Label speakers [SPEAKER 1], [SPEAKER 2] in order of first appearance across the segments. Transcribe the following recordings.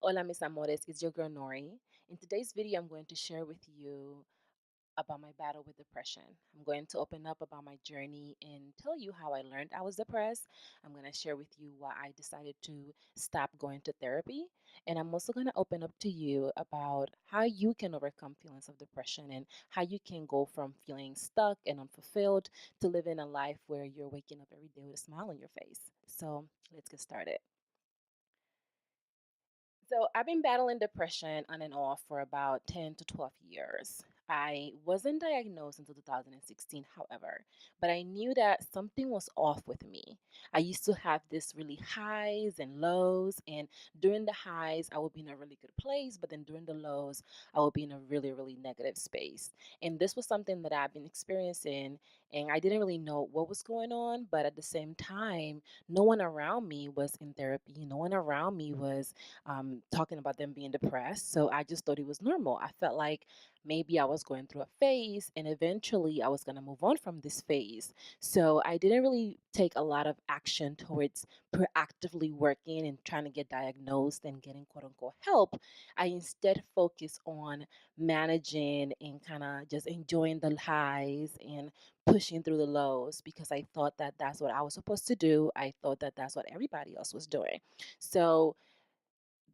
[SPEAKER 1] Hola, mis amores, it's your girl Nori. In today's video, I'm going to share with you about my battle with depression. I'm going to open up about my journey and tell you how I learned I was depressed. I'm going to share with you why I decided to stop going to therapy. And I'm also going to open up to you about how you can overcome feelings of depression and how you can go from feeling stuck and unfulfilled to living a life where you're waking up every day with a smile on your face. So let's get started. So I've been battling depression on and off for about 10 to 12 years. I wasn't diagnosed until 2016, however, but I knew that something was off with me. I used to have this really highs and lows, and during the highs, I would be in a really good place, but then during the lows, I would be in a really, really negative space. And this was something that I've been experiencing, and I didn't really know what was going on, but at the same time, no one around me was in therapy, no one around me was talking about them being depressed. So I just thought it was normal. I felt like maybe I was going through a phase and eventually I was going to move on from this phase. So I didn't really take a lot of action towards proactively working and trying to get diagnosed and getting quote unquote help. I instead focused on managing and kind of just enjoying the highs and pushing through the lows because I thought that that's what I was supposed to do. I thought that that's what everybody else was doing. So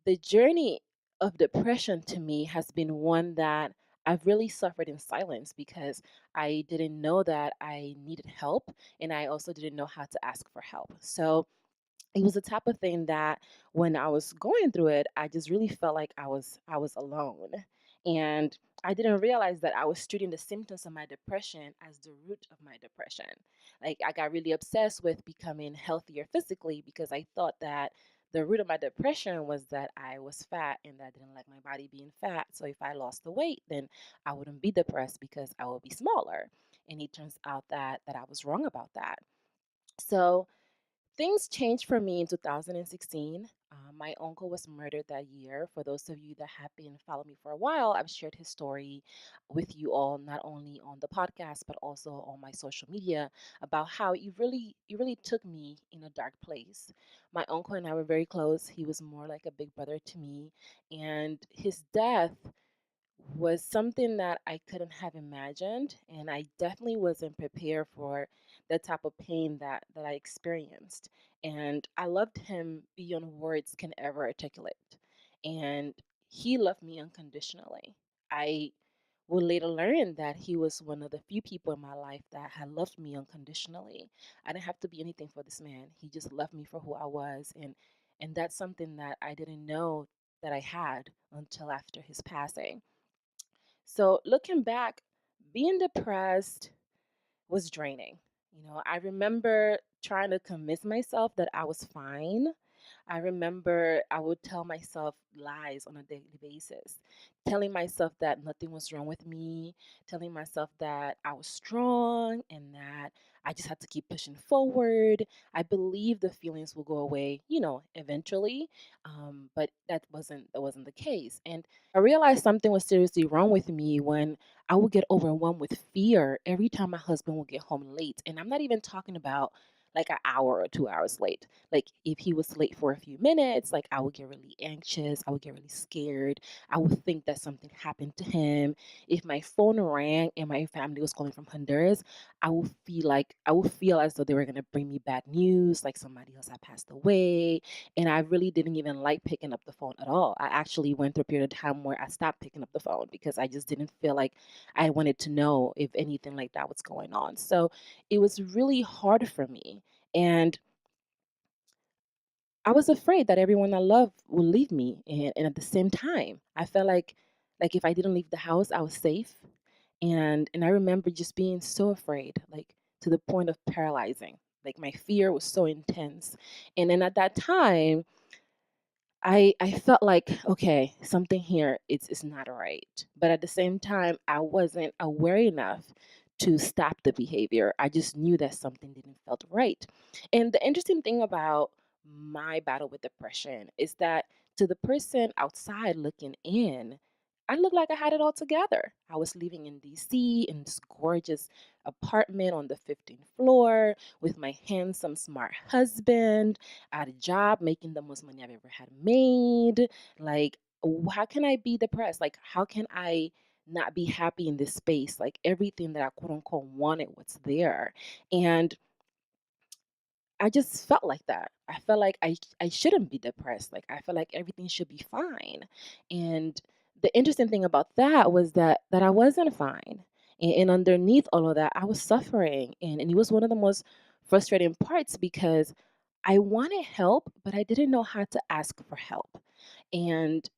[SPEAKER 1] the journey of depression to me has been one that I've really suffered in silence because I didn't know that I needed help and I also didn't know how to ask for help. So it was the type of thing that when I was going through it, I just really felt like I was alone. And I didn't realize that I was treating the symptoms of my depression as the root of my depression. Like I got really obsessed with becoming healthier physically because I thought that the root of my depression was that I was fat and that I didn't like my body being fat. So if I lost the weight, then I wouldn't be depressed because I would be smaller. And it turns out that I was wrong about that. So things changed for me in 2016. My uncle was murdered that year. For those of you that have been following me for a while, I've shared his story with you all, not only on the podcast but also on my social media, about how it really took me in a dark place. My uncle and I were very close. He was more like a big brother to me, and his death was something that I couldn't have imagined, and I definitely wasn't prepared for the type of pain that I experienced. And I loved him beyond words can ever articulate. And he loved me unconditionally. I would later learn that he was one of the few people in my life that had loved me unconditionally. I didn't have to be anything for this man. He just loved me for who I was, and that's something that I didn't know that I had until after his passing. So looking back, being depressed was draining. I remember trying to convince myself that I was fine. I remember I would tell myself lies on a daily basis, telling myself that nothing was wrong with me, telling myself that I was strong and that I just had to keep pushing forward. I believed the feelings will go away, eventually, but that wasn't the case. And I realized something was seriously wrong with me when I would get overwhelmed with fear every time my husband would get home late. And I'm not even talking about like an hour or 2 hours late. Like if he was late for a few minutes, like I would get really anxious. I would get really scared. I would think that something happened to him. If my phone rang and my family was calling from Honduras, I would feel as though they were gonna bring me bad news, like somebody else had passed away. And I really didn't even like picking up the phone at all. I actually went through a period of time where I stopped picking up the phone because I just didn't feel like I wanted to know if anything like that was going on. So it was really hard for me. And I was afraid that everyone I love would leave me. And at the same time, I felt like if I didn't leave the house, I was safe. And I remember just being so afraid, like to the point of paralyzing. Like my fear was so intense. And then at that time, I felt like, okay, something here is not right. But at the same time, I wasn't aware enough to stop the behavior. I just knew that something didn't felt right. And the interesting thing about my battle with depression is that to the person outside looking in, I looked like I had it all together. I was living in DC in this gorgeous apartment on the 15th floor with my handsome, smart husband. I had a job making the most money I've ever had made. Like, how can I be depressed? Like, how can I not be happy in this space? Like, everything that I quote unquote wanted was there. And I just felt like that. I felt like I shouldn't be depressed. Like I felt like everything should be fine. And the interesting thing about that was that I wasn't fine. And underneath all of that, I was suffering. And it was one of the most frustrating parts because I wanted help, but I didn't know how to ask for help. And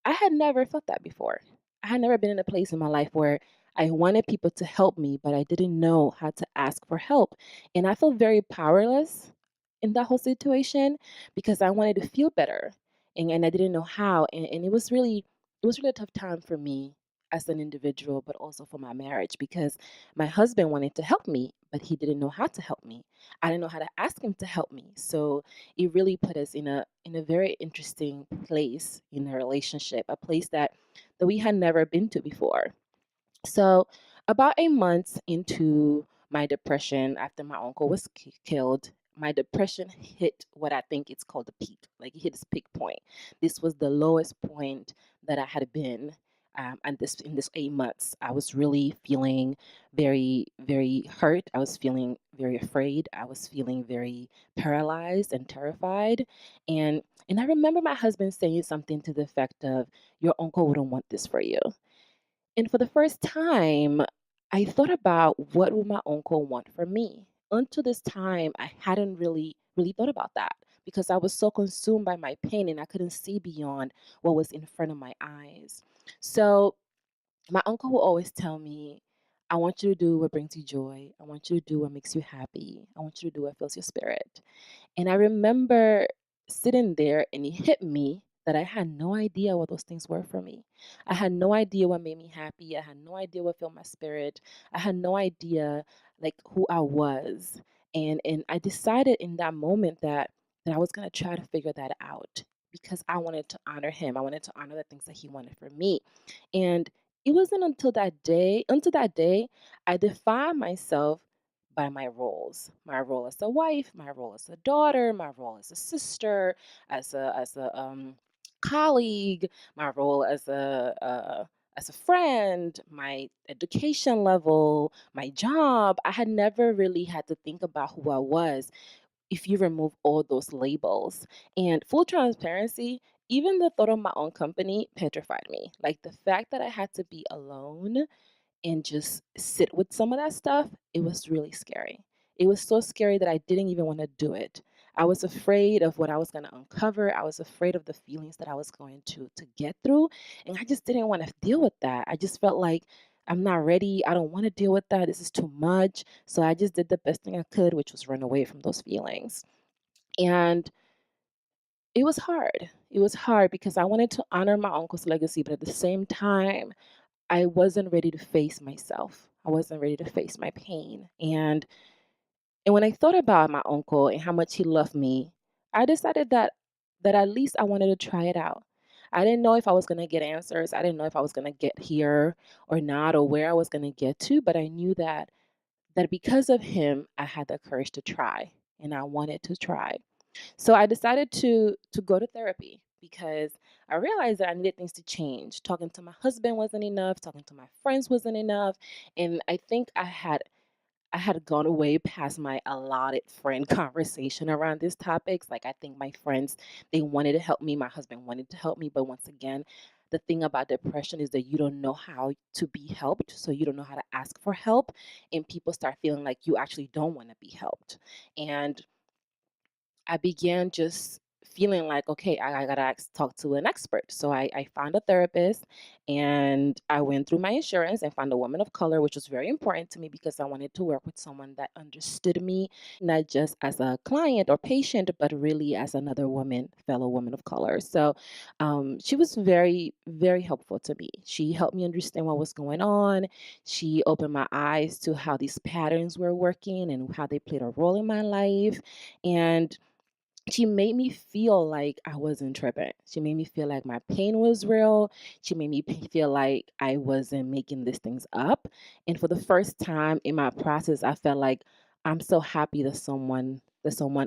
[SPEAKER 1] I had never felt that before. I had never been in a place in my life where I wanted people to help me, but I didn't know how to ask for help. And I felt very powerless in that whole situation because I wanted to feel better and I didn't know how. And it was really a tough time for me as an individual, but also for my marriage because my husband wanted to help me, but he didn't know how to help me. I didn't know how to ask him to help me. So it really put us in a very interesting place in a relationship, a place that we had never been to before. So, about a month into my depression, after my uncle was killed, my depression hit what I think it's called the peak. Like it hit its peak point. This was the lowest point that I had been. And this in this 8 months, I was really feeling very, very hurt. I was feeling very afraid. I was feeling very paralyzed and terrified. And I remember my husband saying something to the effect of, "Your uncle wouldn't want this for you." And for the first time, I thought about what would my uncle want from me. Until this time, I hadn't really thought about that because I was so consumed by my pain and I couldn't see beyond what was in front of my eyes. So my uncle will always tell me, I want you to do what brings you joy. I want you to do what makes you happy. I want you to do what fills your spirit. And I remember sitting there and it hit me that I had no idea what those things were for me. I had no idea what made me happy. I had no idea what filled my spirit. I had no idea like who I was. And I decided in that moment that I was gonna try to figure that out because I wanted to honor him. I wanted to honor the things that he wanted for me. And it wasn't until that day, I defined myself by my roles. My role as a wife, my role as a daughter, my role as a sister, as a colleague, my role as a friend, my education level, my job. I had never really had to think about who I was if you remove all those labels. And full transparency, even the thought of my own company petrified me. Like the fact that I had to be alone and just sit with some of that stuff, it was really scary. It was so scary that I didn't even want to do it. I was afraid of what I was going to uncover. I was afraid of the feelings that I was going to get through, and I just didn't want to deal with that. I just felt like I'm not ready. I don't want to deal with that. This is too much. So I just did the best thing I could, which was run away from those feelings. And it was hard. It was hard because I wanted to honor my uncle's legacy, but at the same time, I wasn't ready to face myself. I wasn't ready to face my pain. And when I thought about my uncle and how much he loved me, I decided that at least I wanted to try it out. I didn't know if I was going to get answers. I didn't know if I was going to get here or not or where I was going to get to, but I knew that because of him, I had the courage to try and I wanted to try. So I decided to go to therapy because I realized that I needed things to change. Talking to my husband wasn't enough, talking to my friends wasn't enough, and I think I had gone way past my allotted friend conversation around these topics. Like I think my friends, they wanted to help me, my husband wanted to help me, but once again, the thing about depression is that you don't know how to be helped, so you don't know how to ask for help, and people start feeling like you actually don't want to be helped. And I began just feeling like, okay, I gotta talk to an expert. So I found a therapist and I went through my insurance and found a woman of color, which was very important to me because I wanted to work with someone that understood me, not just as a client or patient, but really as another woman, fellow woman of color. So she was very, very helpful to me. She helped me understand what was going on. She opened my eyes to how these patterns were working and how they played a role in my life. And she made me feel like I wasn't tripping. She made me feel like my pain was real. She made me feel like I wasn't making these things up. And for the first time in my process, I felt like I'm so happy that someone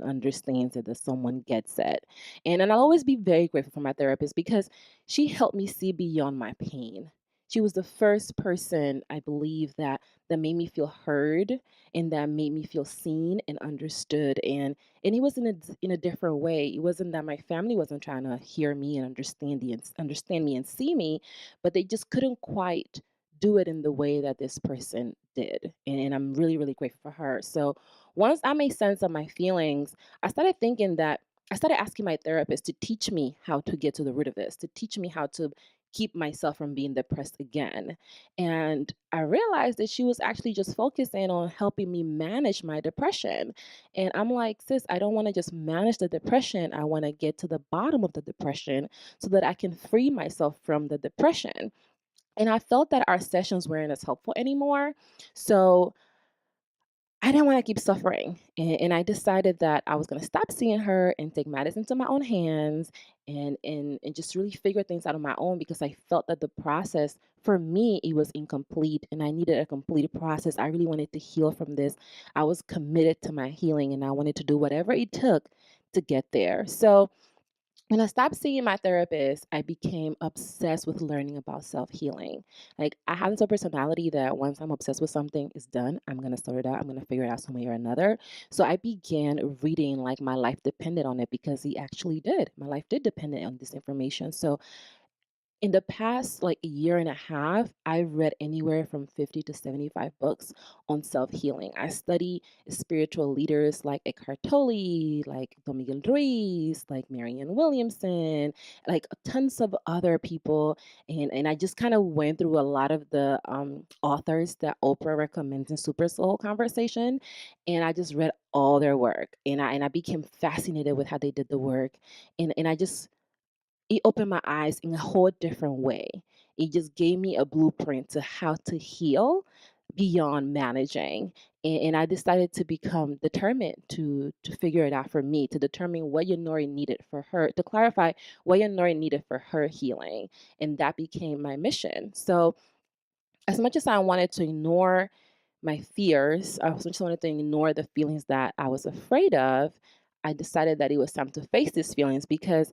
[SPEAKER 1] understands it, that someone gets it. And I'll always be very grateful for my therapist because she helped me see beyond my pain. She was the first person I believe that made me feel heard and that made me feel seen and understood. And it was in a different way. It wasn't that my family wasn't trying to hear me and understand me and see me, but they just couldn't quite do it in the way that this person did. And I'm really, really grateful for her. So once I made sense of my feelings, I started thinking that I started asking my therapist to teach me how to get to the root of this, to teach me how to keep myself from being depressed again. And I realized that she was actually just focusing on helping me manage my depression. And I'm like, sis, I don't want to just manage the depression. I want to get to the bottom of the depression so that I can free myself from the depression. And I felt that our sessions weren't as helpful anymore. So I didn't want to keep suffering. And I decided that I was going to stop seeing her and take matters into my own hands and just really figure things out on my own because I felt that the process for me it was incomplete and I needed a complete process. I really wanted to heal from this. I was committed to my healing and I wanted to do whatever it took to get there. So when I stopped seeing my therapist, I became obsessed with learning about self healing. Like, I have this personality that once I'm obsessed with something, it's done. I'm going to sort it out. I'm going to figure it out some way or another. So I began reading like my life depended on it because he actually did. My life did depend on this information. So in the past like a year and a half, I've read anywhere from 50 to 75 books on self-healing. I study spiritual leaders like Eckhart Tolle, like Don Miguel Ruiz, like Marianne Williamson, like tons of other people. And I just kind of went through a lot of the authors that Oprah recommends in Super Soul Conversation. And I just read all their work. And I became fascinated with how they did the work. And I just it opened my eyes in a whole different way. It just gave me a blueprint to how to heal beyond managing. And I decided to become determined to figure it out for me, to determine what Yonori needed for her, to clarify what Yonori needed for her healing. And that became my mission. So as much as I wanted to ignore my fears, as much as I wanted to ignore the feelings that I was afraid of, I decided that it was time to face these feelings because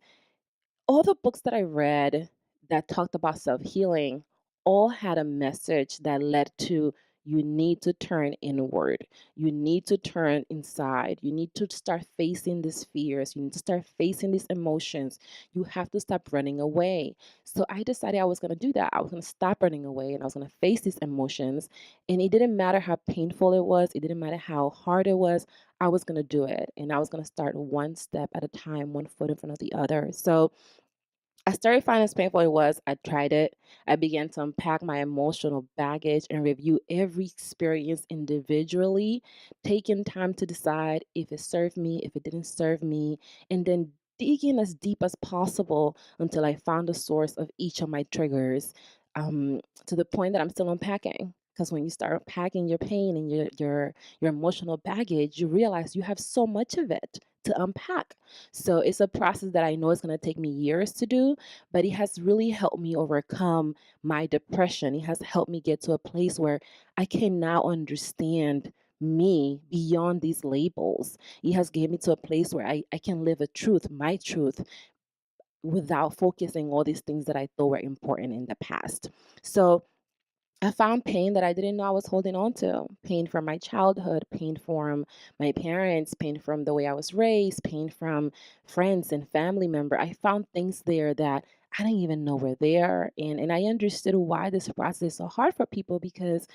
[SPEAKER 1] all the books that I read that talked about self healing all had a message that led to you need to turn inward. You need to turn inside. You need to start facing these fears. You need to start facing these emotions. You have to stop running away. So I decided I was going to do that. I was going to stop running away and I was going to face these emotions. And it didn't matter how painful it was, it didn't matter how hard it was. I was going to do it. And I was going to start one step at a time, one foot in front of the other. So I started finding as painful it was. I tried it. I began to unpack my emotional baggage and review every experience individually, taking time to decide if it served me, if it didn't serve me, and then digging as deep as possible until I found the source of each of my triggers, to the point that I'm still unpacking. Because when you start unpacking your pain and your emotional baggage, you realize you have so much of it to unpack. So it's a process that I know is going to take me years to do, but it has really helped me overcome my depression. It has helped me get to a place where I can now understand me beyond these labels. It has given me to a place where I can live a truth, my truth, without focusing all these things that I thought were important in the past. So I found pain that I didn't know I was holding on to. Pain from my childhood, pain from my parents, pain from the way I was raised, pain from friends and family member. I found things there that I didn't even know were there. And I understood why this process is so hard for people because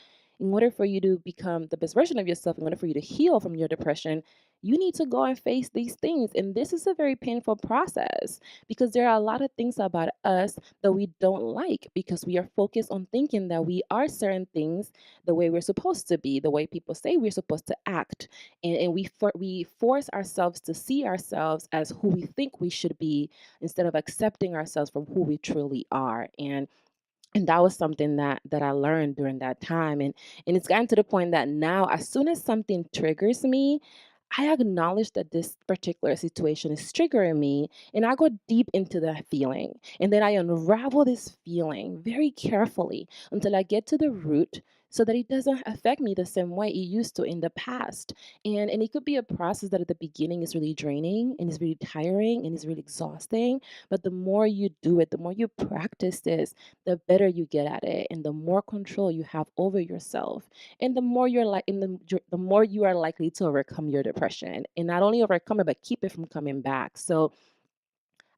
[SPEAKER 1] in order for you to become the best version of yourself, in order for you to heal from your depression, you need to go and face these things. And this is a very painful process because there are a lot of things about us that we don't like because we are focused on thinking that we are certain things the way we're supposed to be, the way people say we're supposed to act. And we force ourselves to see ourselves as who we think we should be instead of accepting ourselves for who we truly are. And that was something that I learned during that time. And it's gotten to the point that now as soon as something triggers me, I acknowledge that this particular situation is triggering me, and I go deep into that feeling. And then I unravel this feeling very carefully until I get to the root so that it doesn't affect me the same way it used to in the past. And it could be a process that at the beginning is really draining and is really tiring and is really exhausting. But the more you do it, the more you practice this, the better you get at it and the more control you have over yourself, and the more you're like and the more you are likely to overcome your depression, and not only overcome it but keep it from coming back. So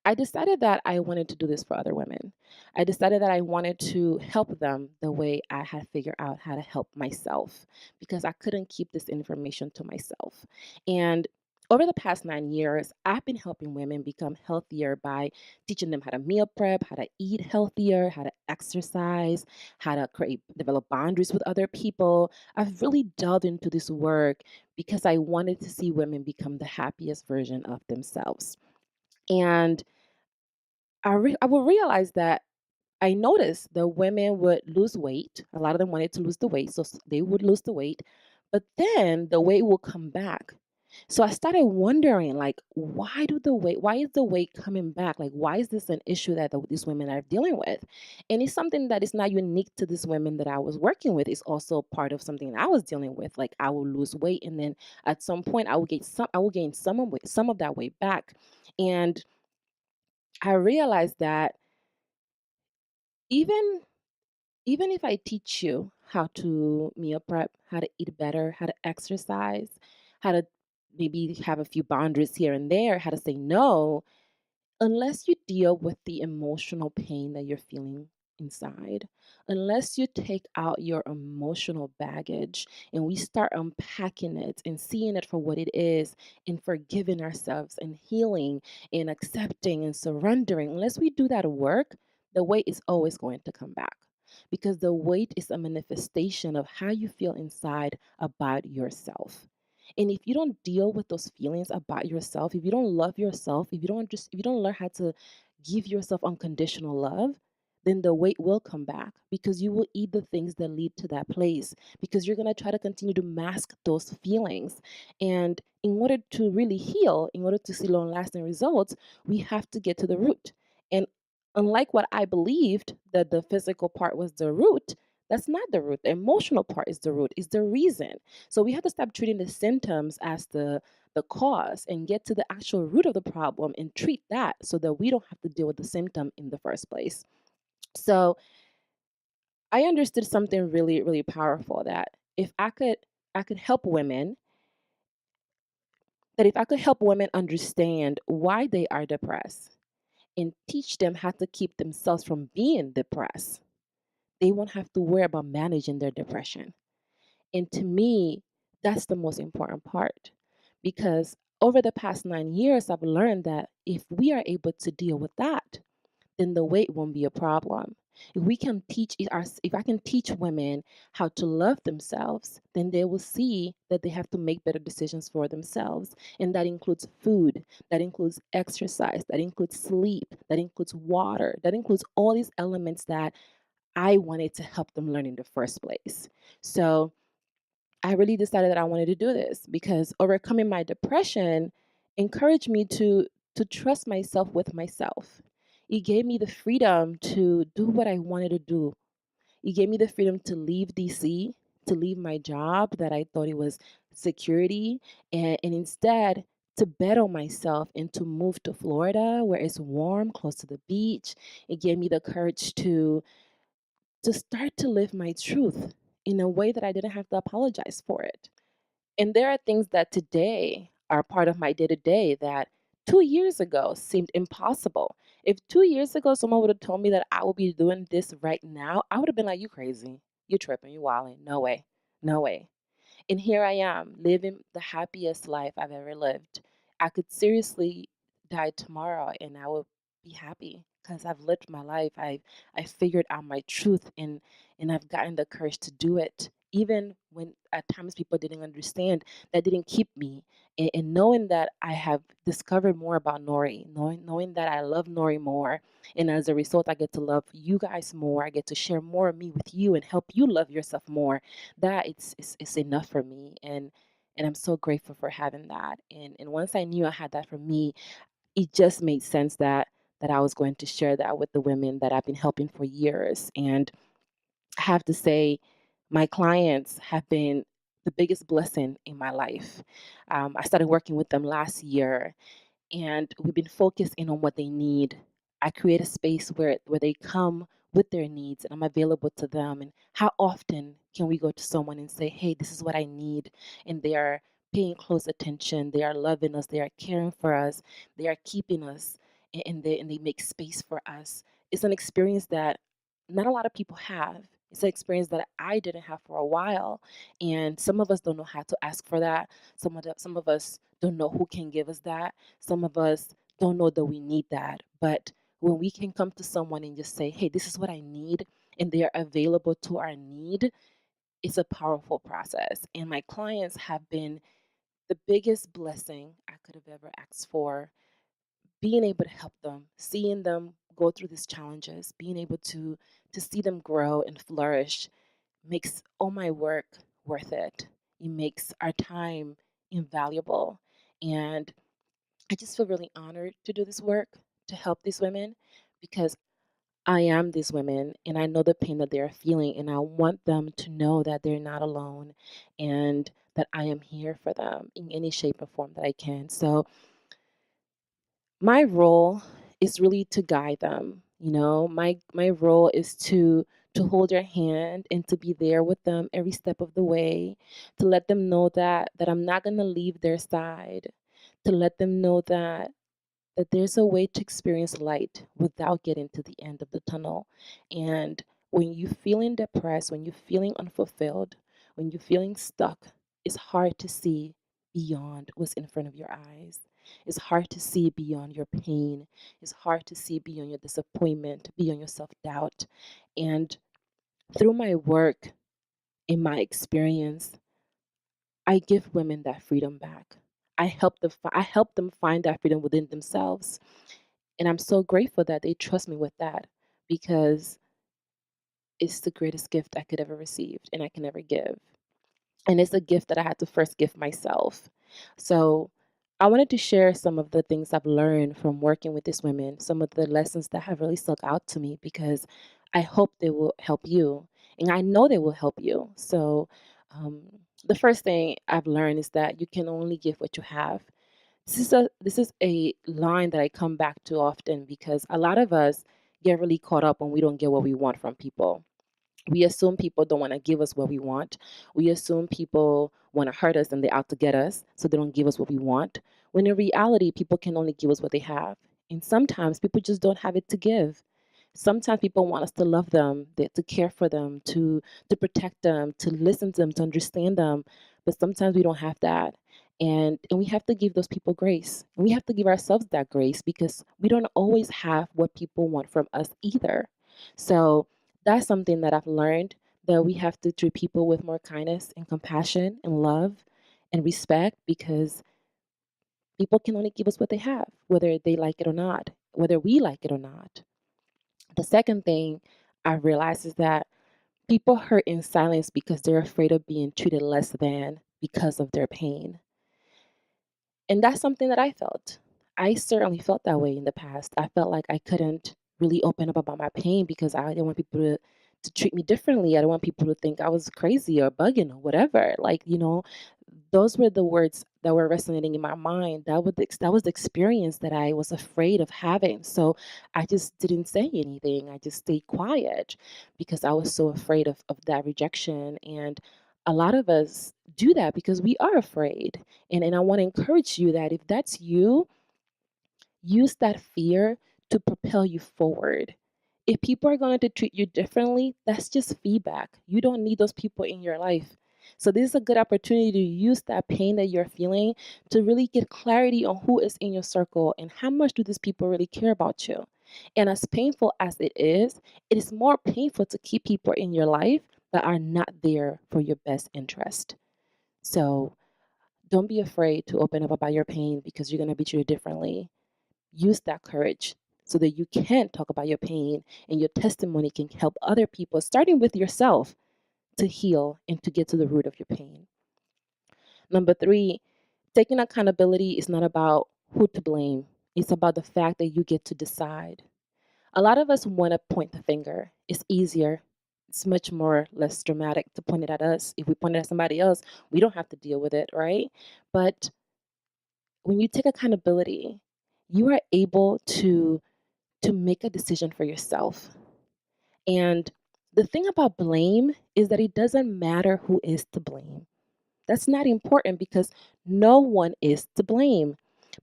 [SPEAKER 1] I decided that I wanted to do this for other women. I decided that I wanted to help them the way I had figured out how to help myself, because I couldn't keep this information to myself. And over the past 9 years, I've been helping women become healthier by teaching them how to meal prep, how to eat healthier, how to exercise, how to develop boundaries with other people. I've really delved into this work because I wanted to see women become the happiest version of themselves. And I will realize that I noticed the women would lose weight. A lot of them wanted to lose the weight, so they would lose the weight, but then the weight will come back. So I started wondering, like, why is the weight coming back? Like, why is this an issue that these women are dealing with? And it's something that is not unique to these women that I was working with. It's also part of something that I was dealing with. Like, I will lose weight, and then at some point, I will gain some of that weight back, and I realized that even even if I teach you how to meal prep, how to eat better, how to exercise, how to maybe have a few boundaries here and there, how to say no, unless you deal with the emotional pain that you're feeling inside, unless you take out your emotional baggage and we start unpacking it and seeing it for what it is and forgiving ourselves and healing and accepting and surrendering, unless we do that work, the weight is always going to come back, because the weight is a manifestation of how you feel inside about yourself. And if you don't deal with those feelings about yourself, if you don't love yourself, if you don't learn how to give yourself unconditional love, then the weight will come back, because you will eat the things that lead to that place, because you're going to try to continue to mask those feelings. And in order to really heal, in order to see long lasting results, we have to get to the root. And unlike what I believed, that the physical part was the root, that's not the root. The emotional part is the root, is the reason. So we have to stop treating the symptoms as the cause and get to the actual root of the problem and treat that, so that we don't have to deal with the symptom in the first place. So I understood something really, really powerful, that I could help women, that if I could help women understand why they are depressed and teach them how to keep themselves from being depressed, they won't have to worry about managing their depression. And to me, that's the most important part, because over the past 9 years, I've learned that if we are able to deal with that, then the weight won't be a problem. If I can teach women how to love themselves, then they will see that they have to make better decisions for themselves. And that includes food, that includes exercise, that includes sleep, that includes water, that includes all these elements that I wanted to help them learn in the first place. So I really decided that I wanted to do this, because overcoming my depression encouraged me to trust myself with myself. It gave me the freedom to do what I wanted to do. It gave me the freedom to leave DC, to leave my job that I thought it was security, and instead to bet on myself and to move to Florida where it's warm, close to the beach. It gave me the courage to start to live my truth in a way that I didn't have to apologize for it. And there are things that today are part of my day to day that 2 years ago seemed impossible. If 2 years ago someone would have told me that I would be doing this right now, I would have been like, "You crazy. You tripping. You wilding. No way. No way." And here I am living the happiest life I've ever lived. I could seriously die tomorrow and I would be happy because I've lived my life. I figured out my truth, and I've gotten the courage to do it. Even when at times people didn't understand, that didn't keep me. And knowing that I have discovered more about Nori, knowing that I love Nori more, and as a result, I get to love you guys more. I get to share more of me with you and help you love yourself more. That it's enough for me. And I'm so grateful for having that. And once I knew I had that for me, it just made sense that I was going to share that with the women that I've been helping for years. And I have to say, my clients have been the biggest blessing in my life. I started working with them last year, and we've been focusing on what they need. I create a space where they come with their needs and I'm available to them. And how often can we go to someone and say, "Hey, this is what I need," and they are paying close attention, they are loving us, they are caring for us, they are keeping us, and they make space for us. It's an experience that not a lot of people have. It's an experience that I didn't have for a while, and some of us don't know how to ask for that. Some of us don't know who can give us that. Some of us don't know that we need that. But when we can come to someone and just say, "Hey, this is what I need," and they are available to our need, it's a powerful process. And my clients have been the biggest blessing I could have ever asked for. Being able to help them, seeing them go through these challenges, being able to see them grow and flourish makes all my work worth it. It makes our time invaluable. And I just feel really honored to do this work, to help these women, because I am these women and I know the pain that they're feeling. And I want them to know that they're not alone and that I am here for them in any shape or form that I can. So, my role is really to guide them. My role is to hold their hand and to be there with them every step of the way, to let them know that I'm not going to leave their side, to let them know that there's a way to experience light without getting to the end of the tunnel. And when you're feeling depressed, when you're feeling unfulfilled, when you're feeling stuck, it's hard to see beyond what's in front of your eyes. It's hard to see beyond your pain. It's hard to see beyond your disappointment, beyond your self doubt. And through my work, in my experience, I give women that freedom back. I help them find that freedom within themselves. And I'm so grateful that they trust me with that because it's the greatest gift I could ever receive and I can ever give. And it's a gift that I had to first give myself. So I wanted to share some of the things I've learned from working with these women, some of the lessons that have really stuck out to me because I hope they will help you. And I know they will help you. So um, the first thing I've learned is that you can only give what you have. This is a line that I come back to often because a lot of us get really caught up when we don't get what we want from people. We assume people don't want to give us what we want. We assume people want to hurt us and they're out to get us, so they don't give us what we want. When in reality, people can only give us what they have. And sometimes people just don't have it to give. Sometimes people want us to love them, to care for them, to protect them, to listen to them, to understand them. But sometimes we don't have that. And we have to give those people grace. And we have to give ourselves that grace because we don't always have what people want from us either. So that's something that I've learned, that we have to treat people with more kindness and compassion and love and respect because people can only give us what they have, whether they like it or not, whether we like it or not. The second thing I realized is that people hurt in silence because they're afraid of being treated less than because of their pain. And that's something that I felt. I certainly felt that way in the past. I felt like I couldn't really open up about my pain because I didn't want people to treat me differently. I didn't want people to think I was crazy or bugging or whatever. Those were the words that were resonating in my mind. That was the experience that I was afraid of having. So I just didn't say anything. I just stayed quiet because I was so afraid of that rejection. And a lot of us do that because we are afraid. And I want to encourage you that if that's you, use that fear to propel you forward. If people are going to treat you differently, that's just feedback. You don't need those people in your life. So, this is a good opportunity to use that pain that you're feeling to really get clarity on who is in your circle and how much do these people really care about you. And as painful as it is more painful to keep people in your life that are not there for your best interest. So, don't be afraid to open up about your pain because you're going to be treated differently. Use that courage so that you can talk about your pain and your testimony can help other people, starting with yourself, to heal and to get to the root of your pain. Number three, taking accountability is not about who to blame, it's about the fact that you get to decide. A lot of us want to point the finger. It's easier. It's much more less dramatic to point it at us. If we point it at somebody else, we don't have to deal with it, right? But when you take accountability, you are able to make a decision for yourself. And the thing about blame is that it doesn't matter who is to blame. That's not important because no one is to blame.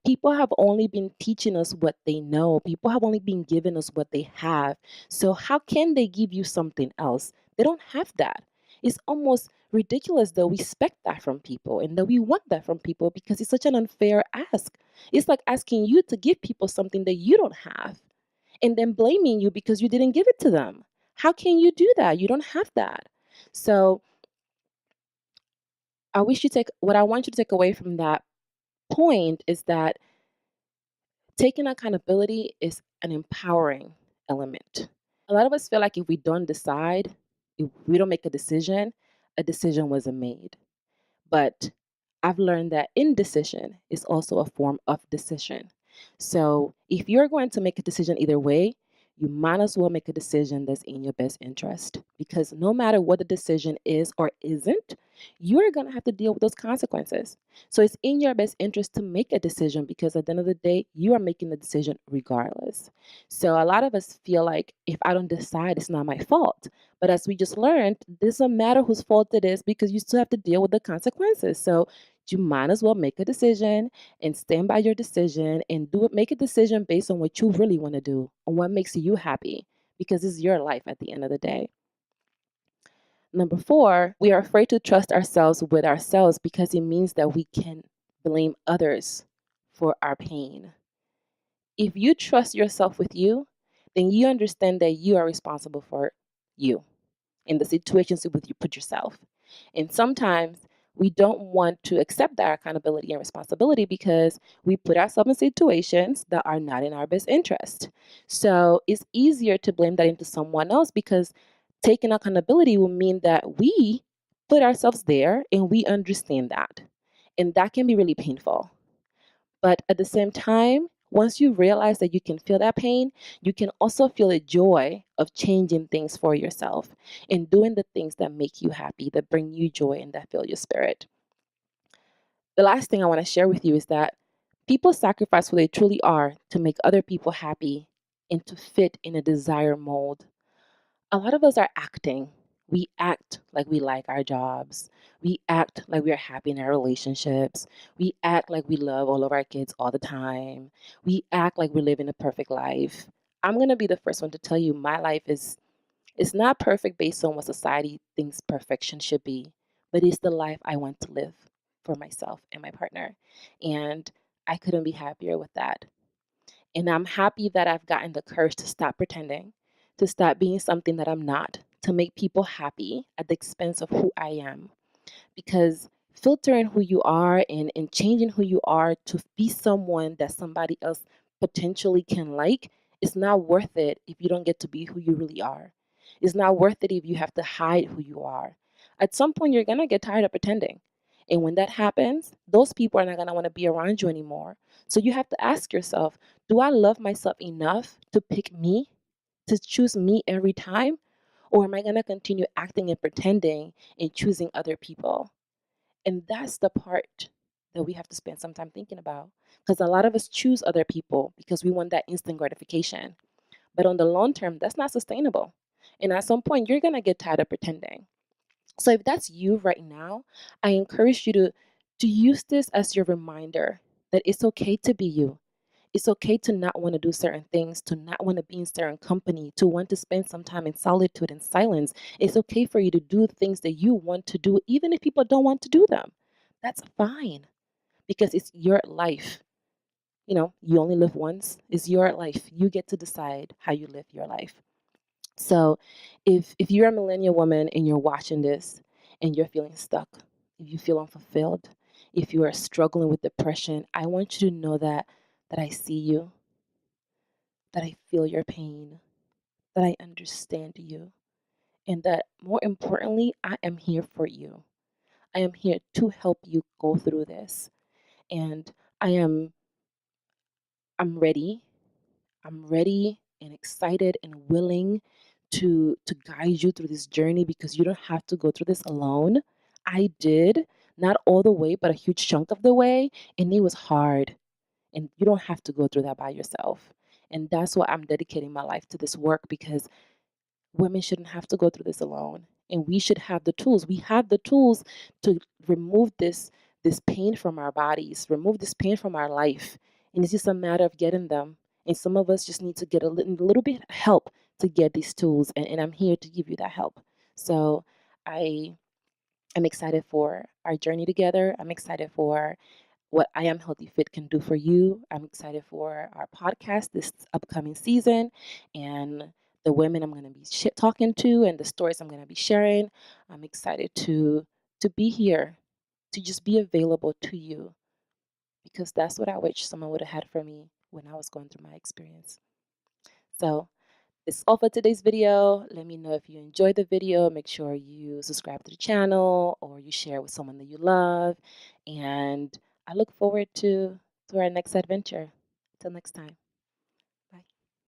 [SPEAKER 1] People have only been teaching us what they know. People have only been giving us what they have. So, how can they give you something else? They don't have that. It's almost ridiculous that we expect that from people and that we want that from people because it's such an unfair ask. It's like asking you to give people something that you don't have and then blaming you because you didn't give it to them. How can you do that? You don't have that. So, what I want you to take away from that point is that taking accountability is an empowering element. A lot of us feel like if we don't decide, if we don't make a decision wasn't made. But I've learned that indecision is also a form of decision. So if you're going to make a decision either way, you might as well make a decision that's in your best interest because no matter what the decision is or isn't, you're going to have to deal with those consequences. So it's in your best interest to make a decision because at the end of the day, you are making the decision regardless. So a lot of us feel like if I don't decide, it's not my fault. But as we just learned, it doesn't matter whose fault it is because you still have to deal with the consequences. So you might as well make a decision and stand by your decision and make a decision based on what you really want to do and what makes you happy because it's your life at the end of the day. Number four, we are afraid to trust ourselves with ourselves because it means that we can blame others for our pain. If you trust yourself with you, then you understand that you are responsible for you in the situations with you put yourself. And sometimes we don't want to accept that accountability and responsibility because we put ourselves in situations that are not in our best interest. So it's easier to blame that into someone else because taking accountability will mean that we put ourselves there and we understand that. And that can be really painful. But at the same time, once you realize that you can feel that pain, you can also feel the joy of changing things for yourself and doing the things that make you happy, that bring you joy and that fill your spirit. The last thing I want to share with you is that people sacrifice who they truly are to make other people happy and to fit in a desired mold. A lot of us are acting. We act like we like our jobs. We act like we are happy in our relationships. We act like we love all of our kids all the time. We act like we're living a perfect life. I'm going to be the first one to tell you my life is it's not perfect based on what society thinks perfection should be, but it's the life I want to live for myself and my partner. And I couldn't be happier with that. And I'm happy that I've gotten the courage to stop pretending, to stop being something that I'm not, to make people happy at the expense of who I am. Because filtering who you are and changing who you are to be someone that somebody else potentially can like is not worth it if you don't get to be who you really are. It's not worth it if you have to hide who you are. At some point, you're going to get tired of pretending. And when that happens, those people are not going to want to be around you anymore. So you have to ask yourself, do I love myself enough to pick me, to choose me every time? Or am I going to continue acting and pretending and choosing other people? And that's the part that we have to spend some time thinking about. Because a lot of us choose other people because we want that instant gratification. But on the long term, that's not sustainable. And at some point, you're going to get tired of pretending. So if that's you right now, I encourage you to use this as your reminder that it's okay to be you. It's okay to not want to do certain things, to not want to be in certain company, to want to spend some time in solitude and silence. It's okay for you to do things that you want to do, even if people don't want to do them. That's fine because it's your life. You know, you only live once. It's your life. You get to decide how you live your life. So if you're a millennial woman and you're watching this and you're feeling stuck, if you feel unfulfilled, if you are struggling with depression, I want you to know that I see you, that I feel your pain, that I understand you, and that more importantly, I am here for you. I am here to help you go through this. And I am I'm ready. I'm ready and excited and willing to guide you through this journey because you don't have to go through this alone. I did, not all the way, but a huge chunk of the way, and it was hard. And you don't have to go through that by yourself. And that's why I'm dedicating my life to this work because women shouldn't have to go through this alone. And we should have the tools. We have the tools to remove this pain from our bodies, remove this pain from our life. And it's just a matter of getting them. And some of us just need to get a little bit of help to get these tools. And I'm here to give you that help. So I am excited for our journey together. I'm excited for what I Am Healthy Fit can do for you. I'm excited for our podcast this upcoming season and the women I'm going to be talking to and the stories I'm going to be sharing. I'm excited to be here, to just be available to you because that's what I wish someone would have had for me when I was going through my experience. So, it's all for today's video. Let me know if you enjoyed the video. Make sure you subscribe to the channel or you share it with someone that you love. And I look forward to our next adventure. Till next time.